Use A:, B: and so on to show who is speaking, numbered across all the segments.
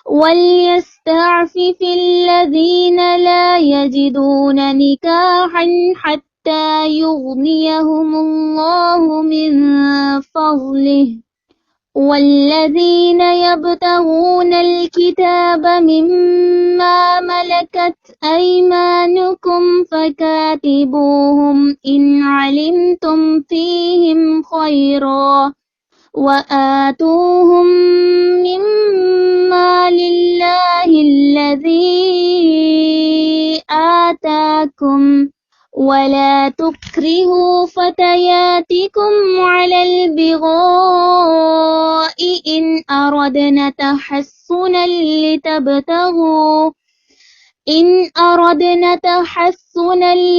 A: وليستعفف الذين لا يجدون نكاحا حتى يغنيهم الله من فضله والذين يبتغون الكتاب مما ملكت أيمانكم فكاتبوهم إن علمتم فيهم خيرا وآتوهم مما لله الذي آتاكم ولا تكرهوا فتياتكم على البغاء إن أردنا تحسنا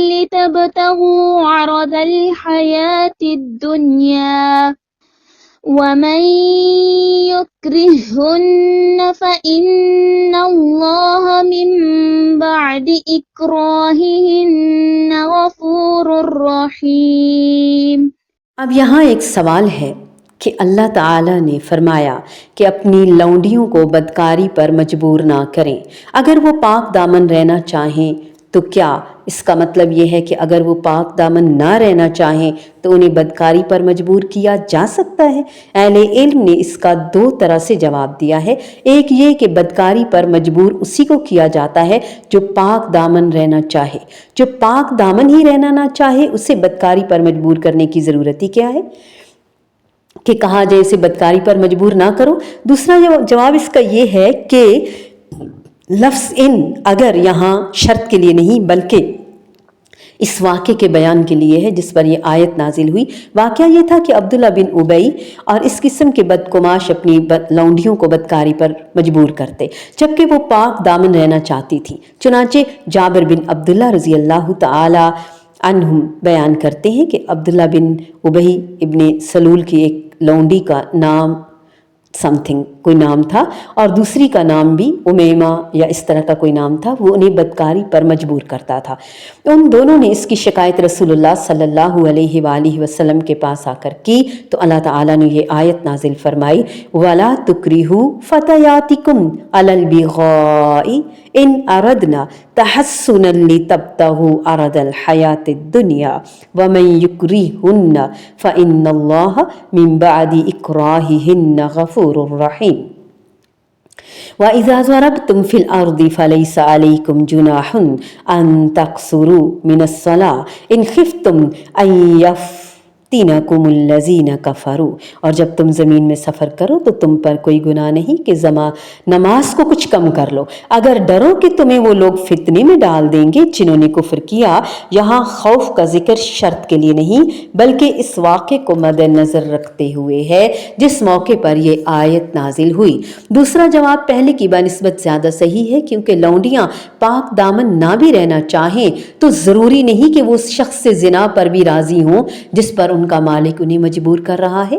A: لتبتغوا عرض الحياة الدنيا ومن يكرهن فإن الله من بعد إكراههن غفور رحيم۔
B: اب یہاں ایک سوال ہے کہ اللہ تعالیٰ نے فرمایا کہ اپنی لونڈیوں کو بدکاری پر مجبور نہ کریں، اگر وہ پاک دامن رہنا چاہیں تو کیا اس کا مطلب یہ ہے کہ اگر وہ پاک دامن نہ رہنا چاہیں تو انہیں بدکاری پر مجبور کیا جا سکتا ہے؟ اہل علم نے اس کا دو طرح سے جواب دیا ہے۔ ایک یہ کہ بدکاری پر مجبور اسی کو کیا جاتا ہے جو پاک دامن رہنا چاہے، جو پاک دامن ہی رہنا نہ چاہے اسے بدکاری پر مجبور کرنے کی ضرورت ہی کیا ہے کہ کہا جائے اسے بدکاری پر مجبور نہ کرو۔ دوسرا جواب اس کا یہ ہے کہ لفظ ان اگر یہاں شرط کے لیے نہیں بلکہ اس واقعے کے بیان کے لیے ہے جس پر یہ آیت نازل ہوئی۔ واقعہ یہ تھا کہ عبداللہ بن ابی اور اس قسم کے بدکماش اپنی لونڈیوں کو بدکاری پر مجبور کرتے جبکہ وہ پاک دامن رہنا چاہتی تھی۔ چنانچہ جابر بن عبداللہ رضی اللہ تعالی عنہم بیان کرتے ہیں کہ عبداللہ بن ابی ابن سلول کی ایک لونڈی کا نام کوئی نام تھا اور دوسری کا نام بھی امیمہ یا اس طرح کا کوئی نام تھا، وہ انہیں بدکاری پر مجبور کرتا تھا۔ ان دونوں نے اس کی شکایت رسول اللہ صلی اللہ علیہ وآلہ وسلم کے پاس آ کر کی تو اللہ تعالیٰ نے یہ آیت نازل فرمائی وَلَا تُكْرِهُوا فَتَيَاتِكُمْ عَلَى الْبِغَاءِ إِنْ أَرَدْنَا تَحَسُّنًا لِتَبْتَغُوا عَرَضَ الْحَيَاةِ الدُّنْيَا وَمَنْ يُكْرِهُنَّ فَإِنَّ اللَّهَ مِنْ بَعْدِ إِكْرَاهِهِنَّ غَفُورٌ رَحِيمٌ۔ وَإِذَا ضَرَبْتُمْ فِي الْأَرْضِ فَلَيْسَ عَلَيْكُمْ جُنَاحٌ أَن تَقْصُرُوا مِنَ الصَّلَاةِ إِنْ خِفْتُمْ أَن يَفْتِنَكُمُ الَّذِينَ كَفَرُوا، اور جب تم زمین میں سفر کرو تو تم پر کوئی گناہ نہیں کہ نماز کو کچھ کم کر لو، اگر ڈرو کہ تمہیں وہ لوگ فتنے میں ڈال دیں گے جنہوں نے کفر کیا۔ یہاں خوف کا ذکر شرط کے لیے نہیں بلکہ اس واقعے کو مد نظر رکھتے ہوئے ہے جس موقع پر یہ آیت نازل ہوئی۔ دوسرا جواب پہلے کی بنسبت زیادہ صحیح ہے کیونکہ لونڈیاں پاک دامن نہ بھی رہنا چاہیں تو ضروری نہیں کہ وہ اس شخص سے زنا پر بھی راضی ہوں جس پر ان کا مالک انہیں مجبور کر رہا ہے۔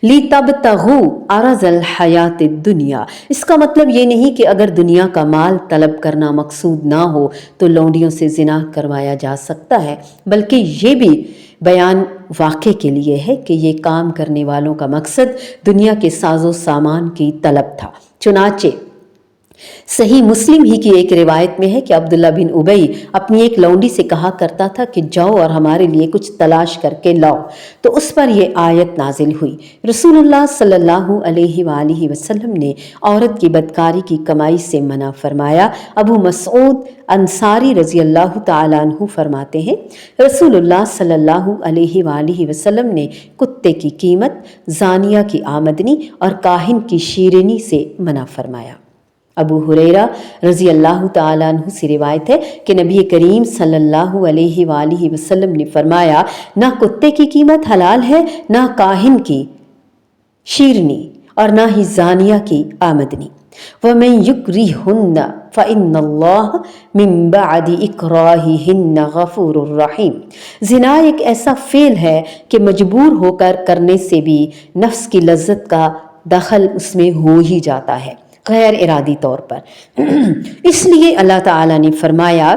B: لِتَبْتَغُوا عَرَضَ الْحَيَاةِ الدُّنْيَا، اس کا مطلب یہ نہیں کہ اگر دنیا کا مال طلب کرنا مقصود نہ ہو تو لونڈیوں سے زنا کروایا جا سکتا ہے، بلکہ یہ بھی بیان واقعے کے لیے ہے کہ یہ کام کرنے والوں کا مقصد دنیا کے ساز و سامان کی طلب تھا۔ چنانچہ صحیح مسلم ہی کی ایک روایت میں ہے کہ عبداللہ بن ابی اپنی ایک لونڈی سے کہا کرتا تھا کہ جاؤ اور ہمارے لیے کچھ تلاش کر کے لاؤ، تو اس پر یہ آیت نازل ہوئی۔ رسول اللہ صلی اللہ علیہ وآلہ وسلم نے عورت کی بدکاری کی کمائی سے منع فرمایا۔ ابو مسعود انصاری رضی اللہ تعالیٰ عنہ فرماتے ہیں رسول اللہ صلی اللہ علیہ وآلہ وسلم نے کتے کی قیمت، زانیہ کی آمدنی اور کاہن کی شیرینی سے منع فرمایا۔ ابو ہریرہ رضی اللہ تعالیٰ عنہ سے روایت ہے کہ نبی کریم صلی اللہ علیہ وآلہ وسلم نے فرمایا نہ کتے کی قیمت حلال ہے، نہ کاہن کی شیرنی اور نہ ہی زانیہ کی آمدنی۔ وَمَن يُكْرِهُنَّ فَإِنَّ اللَّهَ مِن بَعْدِ إِكْرَاهِهِنَّ غَفُورٌ رَحِيمٌ۔ زنا ایک ایسا فعل ہے کہ مجبور ہو کر کرنے سے بھی نفس کی لذت کا دخل اس میں ہو ہی جاتا ہے غیر ارادی طور پر۔ اس لیے اللہ تعالیٰ نے فرمایا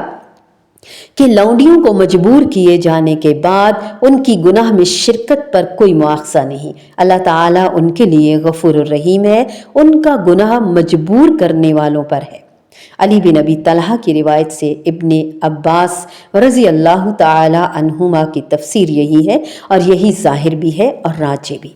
B: کہ لونڈیوں کو مجبور کیے جانے کے بعد ان کی گناہ میں شرکت پر کوئی مواخذہ نہیں۔ اللہ تعالیٰ ان کے لیے غفور الرحیم ہے، ان کا گناہ مجبور کرنے والوں پر ہے۔ علی بن ابی طلحہ کی روایت سے ابن عباس رضی اللہ تعالی عنہما کی تفسیر یہی ہے، اور یہی ظاہر بھی ہے اور راجح بھی۔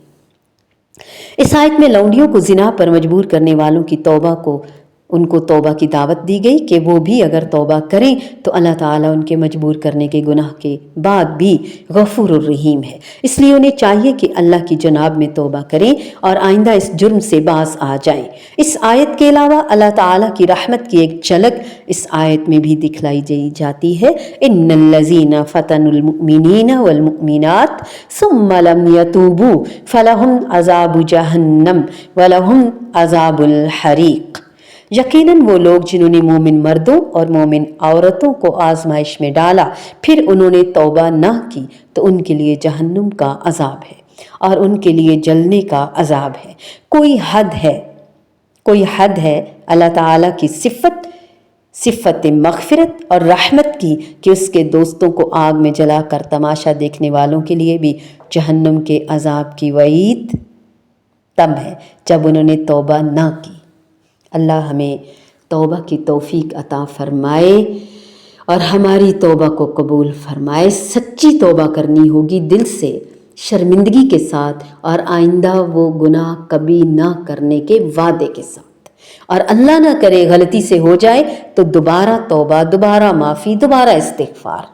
B: اس آیت میں لونڈیوں کو زنا پر مجبور کرنے والوں کی توبہ کو ان کو توبہ کی دعوت دی گئی کہ وہ بھی اگر توبہ کریں تو اللہ تعالیٰ ان کے مجبور کرنے کے گناہ کے بعد بھی غفور الرحیم ہے، اس لیے انہیں چاہیے کہ اللہ کی جناب میں توبہ کریں اور آئندہ اس جرم سے باز آ جائیں۔ اس آیت کے علاوہ اللہ تعالیٰ کی رحمت کی ایک جھلک اس آیت میں بھی دکھلائی جاتی ہے۔ ان الذین فتنوا المؤمنین والمؤمنات ثم لم یتوبوا فلہم عذاب جہنم ولہم عذاب الحریق۔ یقیناً وہ لوگ جنہوں نے مومن مردوں اور مومن عورتوں کو آزمائش میں ڈالا پھر انہوں نے توبہ نہ کی تو ان کے لیے جہنم کا عذاب ہے اور ان کے لیے جلنے کا عذاب ہے۔ کوئی حد ہے اللہ تعالیٰ کی صفت مغفرت اور رحمت کی کہ اس کے دوستوں کو آگ میں جلا کر تماشا دیکھنے والوں کے لیے بھی جہنم کے عذاب کی وعید تب ہے جب انہوں نے توبہ نہ کی۔ اللہ ہمیں توبہ کی توفیق عطا فرمائے اور ہماری توبہ کو قبول فرمائے۔ سچی توبہ کرنی ہوگی دل سے، شرمندگی کے ساتھ، اور آئندہ وہ گناہ کبھی نہ کرنے کے وعدے کے ساتھ، اور اللہ نہ کرے غلطی سے ہو جائے تو دوبارہ توبہ، دوبارہ معافی، دوبارہ استغفار۔